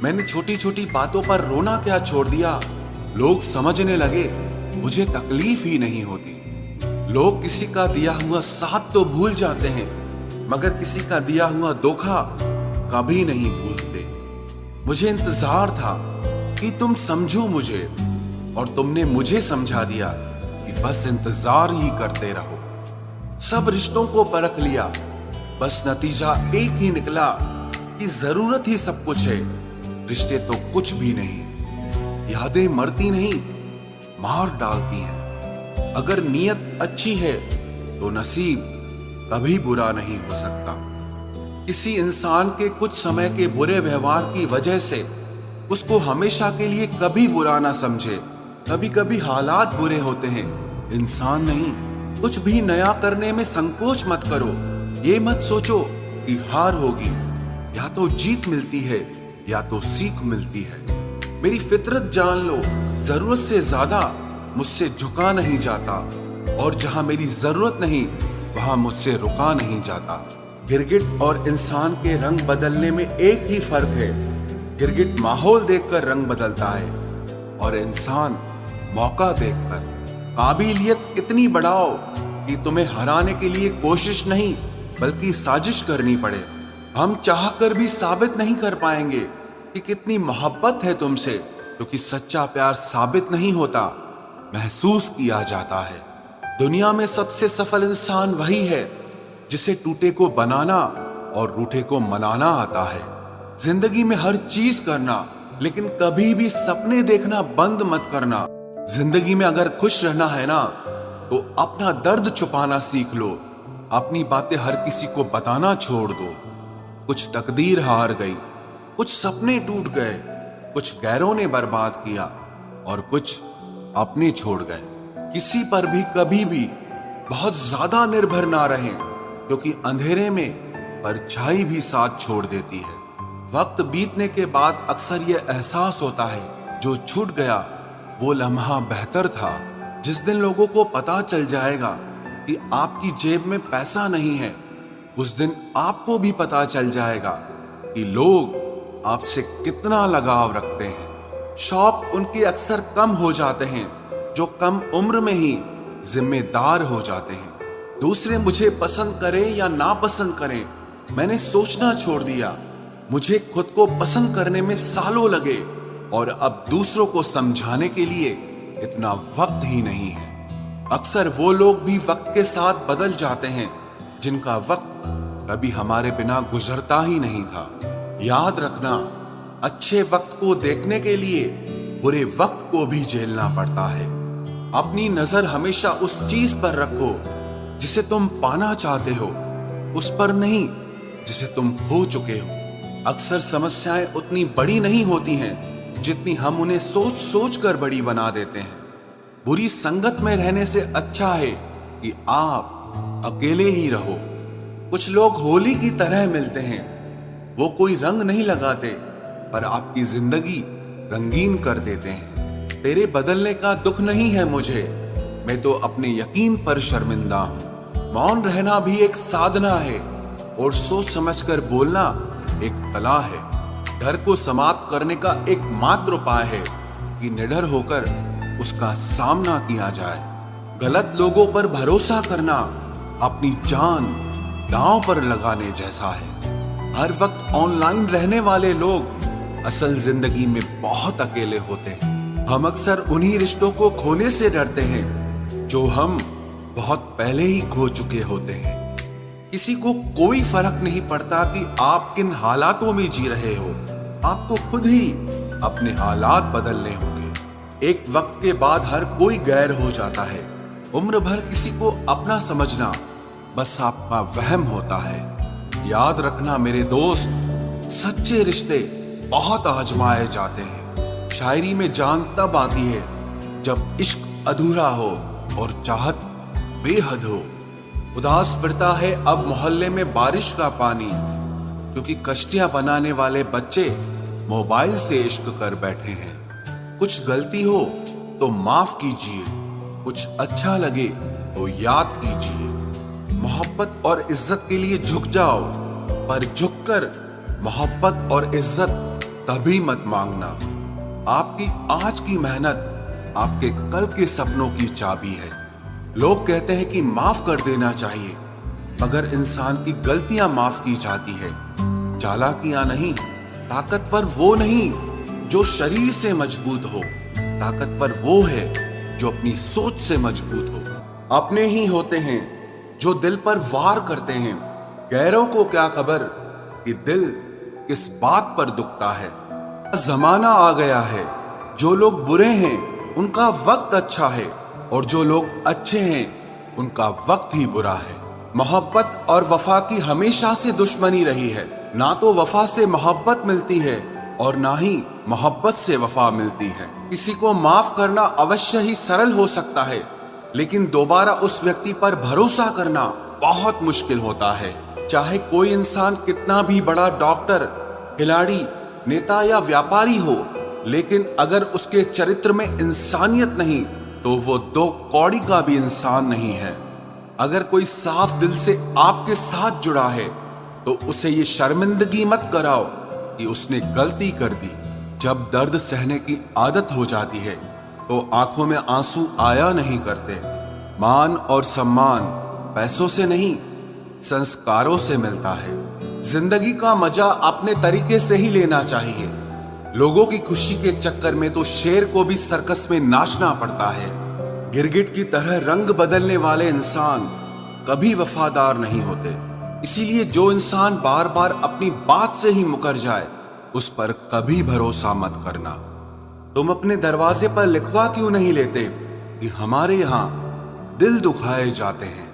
मैंने छोटी छोटी बातों पर रोना क्या छोड़ दिया। लोग समझने लगे मुझे तकलीफ ही नहीं होती। लोग किसी का दिया हुआ साथ तो भूल जाते हैं, मगर किसी का दिया हुआ धोखा कभी नहीं भूलते। मुझे इंतजार था कि तुम समझो मुझे, और तुमने मुझे समझा दिया कि बस इंतजार ही करते रहो। सब रिश्तों को परख लिया, बस नतीजा एक ही निकला कि जरूरत ही सब कुछ है, रिश्ते तो कुछ भी नहीं। यादें मरती नहीं, मार डालती हैं। अगर नीयत अच्छी है तो नसीब कभी बुरा नहीं हो सकता। किसी इंसान के कुछ समय के बुरे व्यवहार की वजह से उसको हमेशा के लिए कभी बुरा ना समझे। कभी कभी हालात बुरे होते हैं, इंसान नहीं। कुछ भी नया करने में संकोच मत करो। ये मत सोचो कि हार होगी, या तो जीत मिलती है या तो सीख मिलती है। मेरी फितरत जान लो, जरूरत से ज्यादा मुझसे झुका नहीं जाता, और जहां मेरी जरूरत नहीं वहां मुझसे रुका नहीं जाता। गिरगिट और इंसान के रंग बदलने में एक ही फर्क है। गिरगिट माहौल देखकर रंग बदलता है और इंसान मौका देखकर। काबिलियत इतनी बढ़ाओ कि तुम्हें हराने के लिए कोशिश नहीं बल्कि साजिश करनी पड़े। हम चाहकर भी साबित नहीं कर पाएंगे कि कितनी मोहब्बत है तुमसे, क्योंकि सच्चा प्यार साबित नहीं होता, महसूस किया जाता है। दुनिया में सबसे सफल इंसान वही है जिसे टूटे को बनाना और रूठे को मनाना आता है। जिंदगी में हर चीज करना, लेकिन कभी भी सपने देखना बंद मत करना। जिंदगी में अगर खुश रहना है ना, तो अपना दर्द छुपाना सीख लो। अपनी बातें हर किसी को बताना छोड़ दो। कुछ तकदीर हार गई, कुछ सपने टूट गए, कुछ गैरों ने बर्बाद किया और कुछ अपने छोड़ गए। किसी पर भी कभी भी बहुत ज्यादा निर्भर ना रहें, क्योंकि अंधेरे में परछाई भी साथ छोड़ देती है। वक्त बीतने के बाद अक्सर यह एहसास होता है, जो छूट गया वो लम्हा बेहतर था। जिस दिन लोगों को पता चल जाएगा कि आपकी जेब में पैसा नहीं है, उस दिन आपको भी पता चल जाएगा कि लोग आपसे कितना लगाव रखते हैं। शौक उनके अक्सर कम हो जाते हैं जो कम उम्र में ही जिम्मेदार हो जाते हैं। दूसरे मुझे पसंद करें या ना पसंद करें, मैंने सोचना छोड़ दिया। मुझे खुद को पसंद करने में सालों लगे, और अब दूसरों को समझाने के लिए इतना वक्त ही नहीं है। अक्सर वो लोग भी वक्त के साथ बदल जाते हैं जिनका वक्त कभी हमारे बिना गुजरता ही नहीं था। याद रखना, अच्छे वक्त को देखने के लिए बुरे वक्त को भी झेलना पड़ता है। अपनी नजर हमेशा उस चीज पर रखो जिसे तुम पाना चाहते हो, उस पर नहीं जिसे तुम खो चुके हो। अक्सर समस्याएं उतनी बड़ी नहीं होती हैं जितनी हम उन्हें सोच सोच कर बड़ी बना देते हैं। बुरी संगत में रहने से अच्छा है कि आप अकेले ही रहो। कुछ लोग होली की तरह मिलते हैं, वो कोई रंग नहीं लगाते, पर आपकी जिंदगी रंगीन कर देते हैं। तेरे बदलने का दुख नहीं है मुझे, मैं तो अपने यकीन पर शर्मिंदा हूं। मौन रहना भी एक साधना है, और सोच समझकर बोलना एक कला है। डर को समाप्त करने का एकमात्र उपाय है कि निडर होकर उसका सामना किया जाए। गलत लोगों पर भरोसा करना अपनी जान दांव पर लगाने जैसा है। हर वक्त ऑनलाइन रहने वाले लोग असल जिंदगी में बहुत अकेले होते हैं। हम अक्सर उन्हीं रिश्तों को खोने से डरते हैं जो हम बहुत पहले ही खो चुके होते हैं। किसी को कोई फर्क नहीं पड़ता कि आप किन हालातों में जी रहे हो, आपको खुद ही अपने हालात बदलने होंगे। एक वक्त के बाद हर कोई गैर हो जाता है। उम्र भर किसी को अपना समझना बस आपका वहम होता है। याद रखना मेरे दोस्त, सच्चे रिश्ते बहुत आजमाए जाते हैं। शायरी में जान तब आती है जब इश्क अधूरा हो और चाहत बेहद हो। उदास फिरता है अब मोहल्ले में बारिश का पानी, क्योंकि कश्तियां बनाने वाले बच्चे मोबाइल से इश्क कर बैठे हैं। कुछ गलती हो तो माफ कीजिए, कुछ अच्छा लगे तो याद कीजिए। मोहब्बत और इज्जत के लिए झुक जाओ, पर झुककर मोहब्बत और इज्जत तभी मत मांगना। आपकी आज की मेहनत आपके कल के सपनों की चाबी है। लोग कहते हैं कि माफ कर देना चाहिए, मगर इंसान की गलतियां माफ की जाती है, चालाकियां नहीं। ताकतवर वो नहीं जो शरीर से मजबूत हो, ताकतवर वो है जो अपनी सोच से मजबूत हो। अपने ही होते हैं जो दिल पर वार करते हैं, गैरों को क्या खबर कि दिल किस बात पर दुखता है। जमाना आ गया है, जो लोग बुरे हैं उनका वक्त अच्छा है, और जो लोग अच्छे हैं उनका वक्त ही बुरा है। मोहब्बत और वफा की हमेशा से दुश्मनी रही है। ना तो वफा से मोहब्बत मिलती है और ना ही मोहब्बत से वफा मिलती है। किसी को माफ करना अवश्य ही सरल हो सकता है, लेकिन दोबारा उस व्यक्ति पर भरोसा करना बहुत मुश्किल होता है। चाहे कोई इंसान कितना भी बड़ा डॉक्टर, खिलाड़ी, नेता या व्यापारी हो, लेकिन अगर उसके चरित्र में इंसानियत नहीं तो वो दो कौड़ी का भी इंसान नहीं है। अगर कोई साफ दिल से आपके साथ जुड़ा है तो उसे ये शर्मिंदगी मत कराओ कि उसने गलती कर दी। जब दर्द सहने की आदत हो जाती है तो आंखों में आंसू आया नहीं करते। मान और सम्मान पैसों से नहीं, संस्कारों से मिलता है। जिंदगी का मजा अपने तरीके से ही लेना चाहिए। लोगों की खुशी के चक्कर में तो शेर को भी सर्कस में नाचना पड़ता है। गिरगिट की तरह रंग बदलने वाले इंसान कभी वफादार नहीं होते। इसीलिए जो इंसान बार बार अपनी बात से ही मुकर जाए उस पर कभी भरोसा मत करना। तुम अपने दरवाजे पर लिखवा क्यों नहीं लेते कि हमारे यहाँ दिल दुखाए जाते हैं।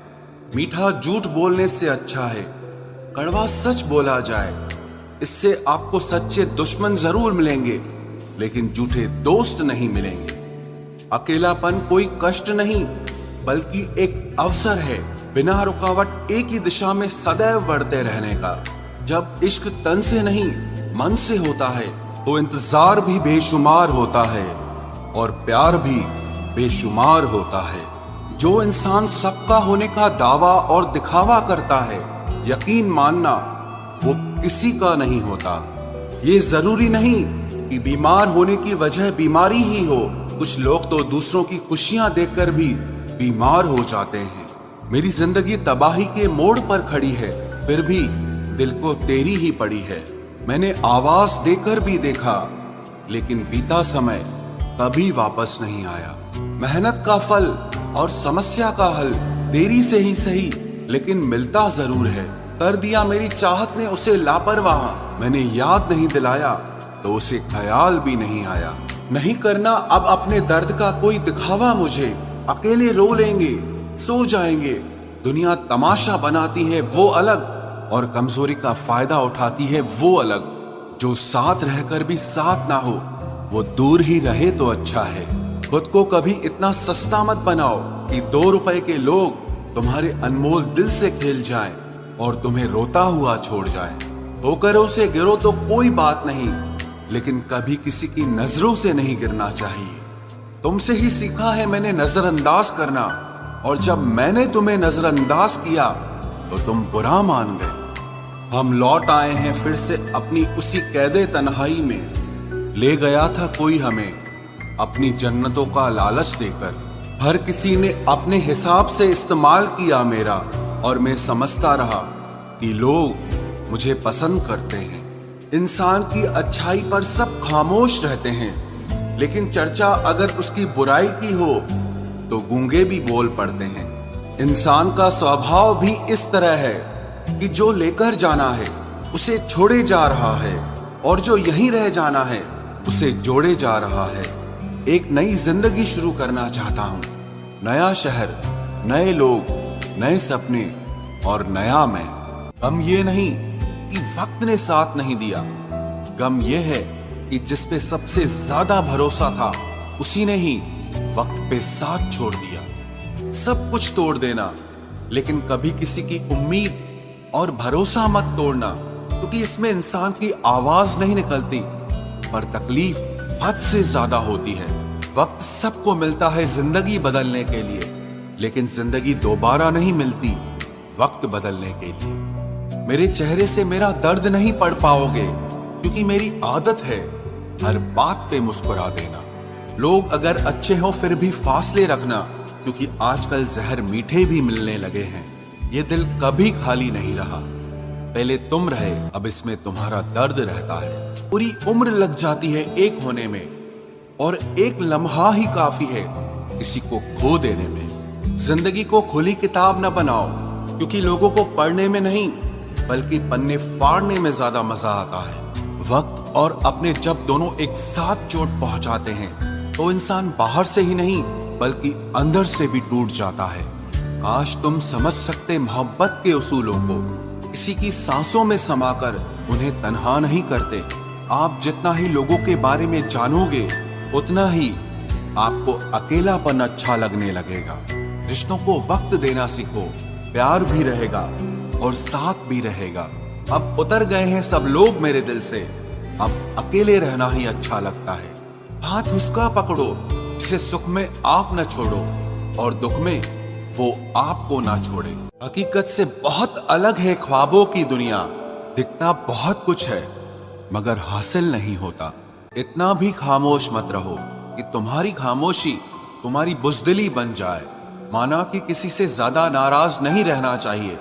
मीठा झूठ बोलने से अच्छा है कड़वा सच बोला जाए। इससे आपको सच्चे दुश्मन जरूर मिलेंगे, लेकिन झूठे दोस्त नहीं मिलेंगे। अकेलापन कोई कष्ट नहीं बल्कि एक अवसर है, बिना रुकावट एक ही दिशा में सदैव बढ़ते रहने का। जब इश्क तन से नहीं मन से होता है तो इंतजार भी बेशुमार होता है और प्यार भी बेशुमार होता है। जो इंसान सबका होने का दावा और दिखावा करता है, यकीन मानना वो किसी का नहीं होता। ये जरूरी नहीं कि बीमार होने की वजह बीमारी ही हो। कुछ लोग तो दूसरों की खुशियां देखकर भी बीमार हो जाते हैं। मेरी जिंदगी तबाही के मोड़ पर खड़ी है, फिर भी दिल को तेरी ही पड़ी है। मैंने आवाज देकर भी देखा, लेकिन बीता समय कभी वापस नहीं आया। मेहनत का फल और समस्या का हल देरी से ही सही, लेकिन मिलता जरूर है। कर दिया मेरी चाहत ने उसे लापरवाह, मैंने याद नहीं दिलाया तो उसे ख्याल भी नहीं आया। नहीं करना अब अपने दर्द का कोई दिखावा मुझे। अकेले रो लेंगे, सो जाएंगे। दुनिया तमाशा बनाती है वो अलग, और कमजोरी का फायदा उठाती है वो अलग। जो साथ रहकर भी साथ ना हो वो दूर ही रहे तो अच्छा है। खुद को कभी इतना सस्ता मत बनाओ कि 2 रुपए के लोग तुम्हारे अनमोल दिल से खेल जाएं और तुम्हें रोता हुआ छोड़ जाएं। ठोकरों से गिरो तो कोई बात नहीं, लेकिन कभी किसी की नजरों से नहीं गिरना चाहिए। तुमसे ही सीखा है मैंने नजरअंदाज करना, और जब मैंने तुम्हें नजरअंदाज किया तो तुम बुरा मान गए। हम लौट आए हैं फिर से अपनी उसी कैदे तन्हाई में। ले गया था कोई हमें अपनी जन्नतों का लालच देकर। हर किसी ने अपने हिसाब से इस्तेमाल किया मेरा, और मैं समझता रहा कि लोग मुझे पसंद करते हैं। इंसान की अच्छाई पर सब खामोश रहते हैं, लेकिन चर्चा अगर उसकी बुराई की हो तो गूंगे भी बोल पड़ते हैं। इंसान का स्वभाव भी इस तरह है कि जो लेकर जाना है उसे छोड़े जा रहा है, और जो यहीं रह जाना है उसे जोड़े जा रहा है। एक नई जिंदगी शुरू करना चाहता हूँ। नया शहर, नए लोग, नए सपने और नया मैं। गम ये नहीं कि वक्त ने साथ नहीं दिया, गम ये है कि जिस पे सबसे ज्यादा भरोसा था उसी ने ही वक्त पे साथ छोड़ दिया। सब कुछ तोड़ देना, लेकिन कभी किसी की उम्मीद और भरोसा मत तोड़ना, क्योंकि इसमें इंसान की आवाज नहीं निकलती, पर तकलीफ हद से ज्यादा होती है। वक्त सबको मिलता है जिंदगी बदलने के लिए, लेकिन जिंदगी दोबारा नहीं मिलती वक्त बदलने के लिए। मेरे चेहरे से मेरा दर्द नहीं पढ़ पाओगे, क्योंकि मेरी आदत है हर बात पे मुस्कुरा देना। लोग अगर अच्छे हो फिर भी फासले रखना, क्योंकि आजकल जहर मीठे भी मिलने लगे हैं। ये दिल कभी खाली नहीं रहा, पहले तुम रहे, अब इसमें तुम्हारा दर्द रहता है। पूरी उम्र लग जाती है एक होने में, और एक लम्हा ही काफी है किसी को खो देने में। जिंदगी को खुली किताब न बनाओ, क्योंकि लोगों को पढ़ने में नहीं बल्कि पन्ने फाड़ने में ज्यादा मजा आता है। वक्त और अपने जब दोनों एक साथ चोट पहुंचाते हैं तो इंसान बाहर से ही नहीं बल्कि अंदर से भी टूट जाता है। काश तुम समझ सकते मोहब्बत के उसूलों को, किसी की सांसों में समाकर उन्हें तन्हा नहीं करते। आप जितना ही लोगों के बारे में जानोगे उतना ही आपको अकेलापन अच्छा लगने लगेगा। रिश्तों को वक्त देना सीखो, प्यार भी रहेगा और साथ भी रहेगा। अब उतर गए हैं सब लोग मेरे दिल से, अब अकेले रहना ही अच्छा लगता है। हाथ उसका पकड़ो जिसे सुख में आप न छोड़ो और दुख में वो आपको ना छोड़े। हकीकत से बहुत अलग है ख्वाबों की दुनिया, दिखता बहुत कुछ है मगर हासिल नहीं होता। इतना भी खामोश मत रहो कि तुम्हारी खामोशी तुम्हारी बुज़दिली बन जाए। माना कि किसी से ज्यादा नाराज नहीं रहना चाहिए,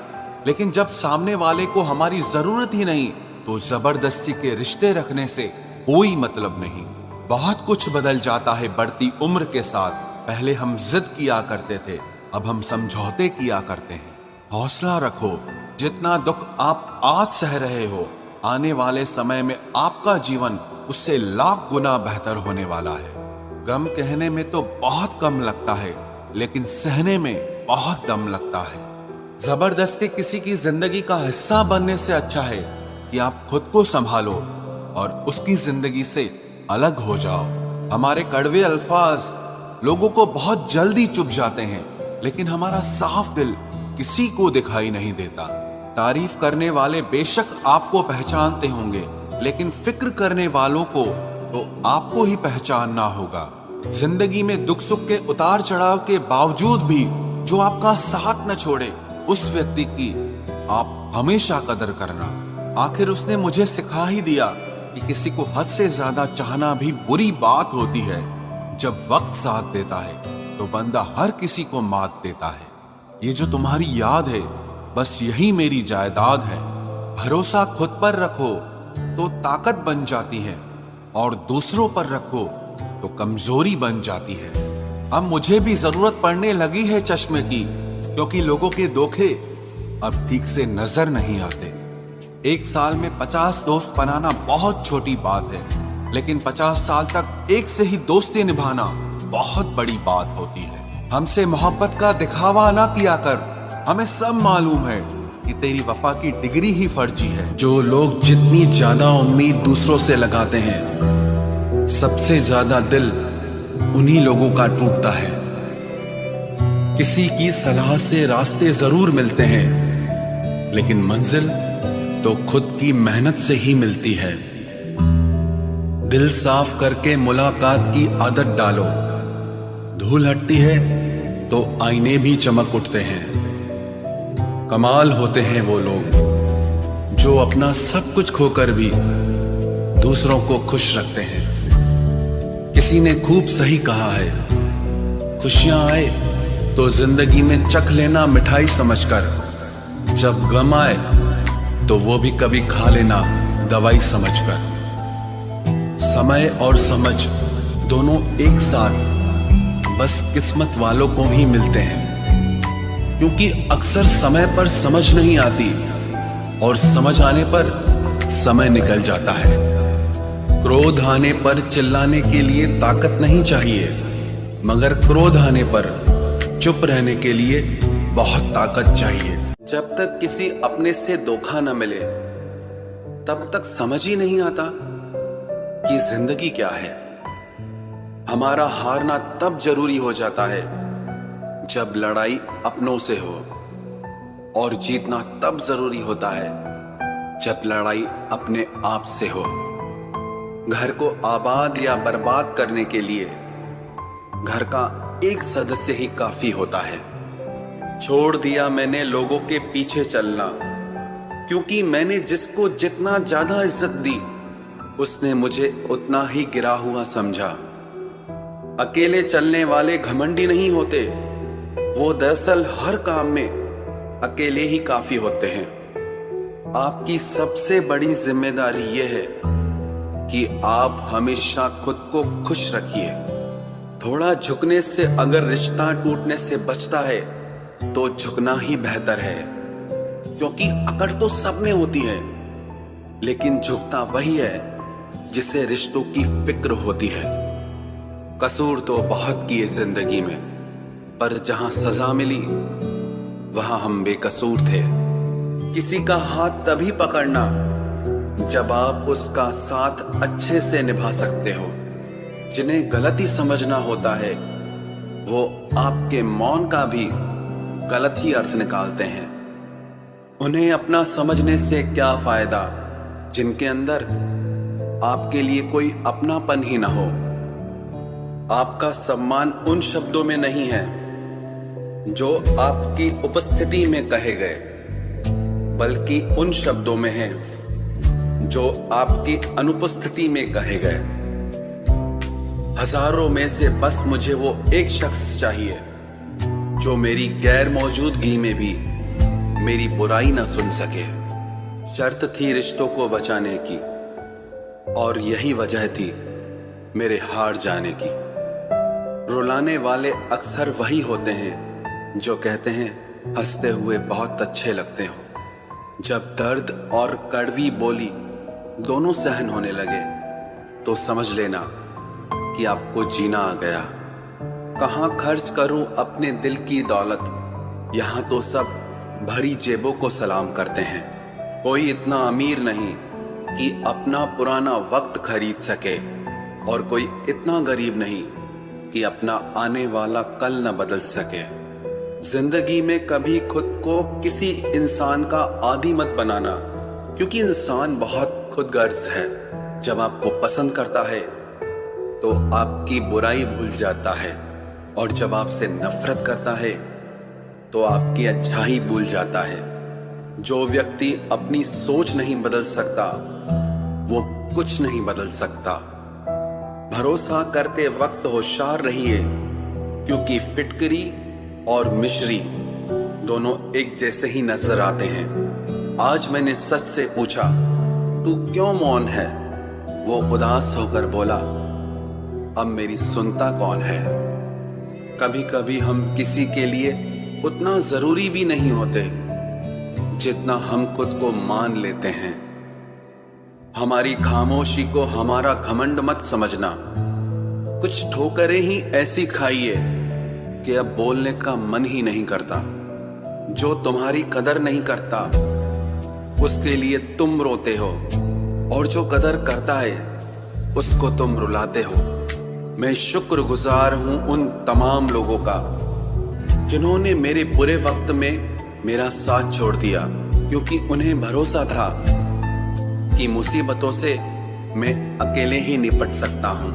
लेकिन जब सामने वाले को हमारी जरूरत ही नहीं तो जबरदस्ती के रिश्ते रखने से कोई मतलब नहीं। बहुत कुछ बदल जाता है बढ़ती उम्र के साथ। पहले हम जिद किया करते थे, अब हम समझौते किया करते हैं। हौसला रखो, जितना दुख आप आज सह रहे हो आने वाले समय में आपका जीवन उससे लाख गुना बेहतर होने वाला है। गम कहने में तो बहुत कम लगता है, लेकिन सहने में बहुत दम लगता है। जबरदस्ती किसी की जिंदगी का हिस्सा बनने से अच्छा है कि आप खुद को संभालो और उसकी जिंदगी से अलग हो जाओ। हमारे कड़वे अल्फाज लोगों को बहुत जल्दी चुभ जाते हैं, लेकिन हमारा साफ दिल किसी को दिखाई नहीं देता। तारीफ करने वाले बेशक आपको पहचानते होंगे, लेकिन फिक्र करने वालों को तो आपको ही पहचानना होगा। जिंदगी में दुख सुख के उतार चढ़ाव के बावजूद भी जो आपका साथ न छोड़े, उस व्यक्ति की आप हमेशा कदर करना। आखिर उसने मुझे सिखा ही दिया कि किसी को हद से ज्यादा चाहना भी बुरी बात होती है। जब वक्त साथ देता है तो बंदा हर किसी को मात देता है। ये जो तुम्हारी याद है बस यही मेरी जायदाद है। भरोसा खुद पर रखो तो ताकत बन जाती है, और दूसरों पर रखो तो कमजोरी बन जाती है। अब मुझे भी जरूरत पड़ने लगी है चश्मे की, क्योंकि लोगों के धोखे अब ठीक से नजर नहीं आते। एक साल में 50 दोस्त बनाना बहुत छोटी बात है, लेकिन 50 साल तक एक से ही दोस्ती निभाना बहुत बड़ी बात होती है। हमसे मोहब्बत का दिखावा ना किया कर, हमें सब मालूम है कि तेरी वफा की डिग्री ही फर्जी है। जो लोग जितनी ज्यादा उम्मीद दूसरों से लगाते हैं, सबसे ज्यादा दिल उन्हीं लोगों का टूटता है। किसी की सलाह से रास्ते जरूर मिलते हैं, लेकिन मंजिल तो खुद की मेहनत से ही मिलती है। दिल साफ करके मुलाकात की आदत डालो, धूल हटती है तो आईने भी चमक उठते हैं। कमाल होते हैं वो लोग जो अपना सब कुछ खोकर भी दूसरों को खुश रखते हैं। किसी ने खूब सही कहा है, खुशियां आए तो जिंदगी में चख लेना मिठाई समझकर, जब गम आए तो वो भी कभी खा लेना दवाई समझकर। समय और समझ दोनों एक साथ बस किस्मत वालों को ही मिलते हैं, क्योंकि अक्सर समय पर समझ नहीं आती और समझ आने पर समय निकल जाता है। क्रोध आने पर चिल्लाने के लिए ताकत नहीं चाहिए, मगर क्रोध आने पर चुप रहने के लिए बहुत ताकत चाहिए। जब तक किसी अपने से धोखा न मिले तब तक समझ ही नहीं आता कि जिंदगी क्या है। हमारा हारना तब जरूरी हो जाता है जब लड़ाई अपनों से हो, और जीतना तब जरूरी होता है जब लड़ाई अपने आप से हो। घर को आबाद या बर्बाद करने के लिए घर का एक सदस्य ही काफी होता है। छोड़ दिया मैंने लोगों के पीछे चलना, क्योंकि मैंने जिसको जितना ज्यादा इज्जत दी उसने मुझे उतना ही गिरा हुआ समझा। अकेले चलने वाले घमंडी नहीं होते, वो दरअसल हर काम में अकेले ही काफी होते हैं। आपकी सबसे बड़ी जिम्मेदारी यह है कि आप हमेशा खुद को खुश रखिए। थोड़ा झुकने से अगर रिश्ता टूटने से बचता है तो झुकना ही बेहतर है, क्योंकि अकड़ तो सब में होती है, लेकिन झुकता वही है जिसे रिश्तों की फिक्र होती है। कसूर तो बहुत किए जिंदगी में, पर जहां सजा मिली वहां हम बेकसूर थे। किसी का हाथ तभी पकड़ना जब आप उसका साथ अच्छे से निभा सकते हो। जिन्हें गलती समझना होता है वो आपके मौन का भी गलत ही अर्थ निकालते हैं। उन्हें अपना समझने से क्या फायदा जिनके अंदर आपके लिए कोई अपनापन ही ना हो। आपका सम्मान उन शब्दों में नहीं है जो आपकी उपस्थिति में कहे गए, बल्कि उन शब्दों में है जो आपकी अनुपस्थिति में कहे गए। हजारों में से बस मुझे वो एक शख्स चाहिए जो मेरी गैर मौजूदगी में भी मेरी बुराई ना सुन सके। शर्त थी रिश्तों को बचाने की, और यही वजह थी मेरे हार जाने की। रुलाने वाले अक्सर वही होते हैं जो कहते हैं हंसते हुए बहुत अच्छे लगते हो। जब दर्द और कड़वी बोली दोनों सहन होने लगे तो समझ लेना कि आपको जीना आ गया। कहाँ खर्च करूं अपने दिल की दौलत, यहाँ तो सब भरी जेबों को सलाम करते हैं। कोई इतना अमीर नहीं कि अपना पुराना वक्त खरीद सके, और कोई इतना गरीब नहीं कि अपना आने वाला कल न बदल सके। जिंदगी में कभी खुद को किसी इंसान का आदी मत बनाना, क्योंकि इंसान बहुत खुदगर्ज है। जब आपको पसंद करता है तो आपकी बुराई भूल जाता है, और जब आपसे नफरत करता है तो आपकी अच्छाई भूल जाता है। जो व्यक्ति अपनी सोच नहीं बदल सकता वो कुछ नहीं बदल सकता। भरोसा करते वक्त होशियार रहिए, क्योंकि फिटकरी और मिश्री दोनों एक जैसे ही नजर आते हैं। आज मैंने सच से पूछा, तू क्यों मौन है? वो उदास होकर बोला, अब मेरी सुनता कौन है? कभी कभी हम किसी के लिए उतना जरूरी भी नहीं होते जितना हम खुद को मान लेते हैं। हमारी खामोशी को हमारा घमंड मत समझना। कुछ ठोकरें ही ऐसी खाइए कि अब बोलने का मन ही नहीं करता। जो तुम्हारी कदर नहीं करता उसके लिए तुम रोते हो, और जो कदर करता है उसको तुम रुलाते हो। मैं शुक्रगुजार हूं उन तमाम लोगों का जिन्होंने मेरे बुरे वक्त में मेरा साथ छोड़ दिया, क्योंकि उन्हें भरोसा था कि मुसीबतों से मैं अकेले ही निपट सकता हूं।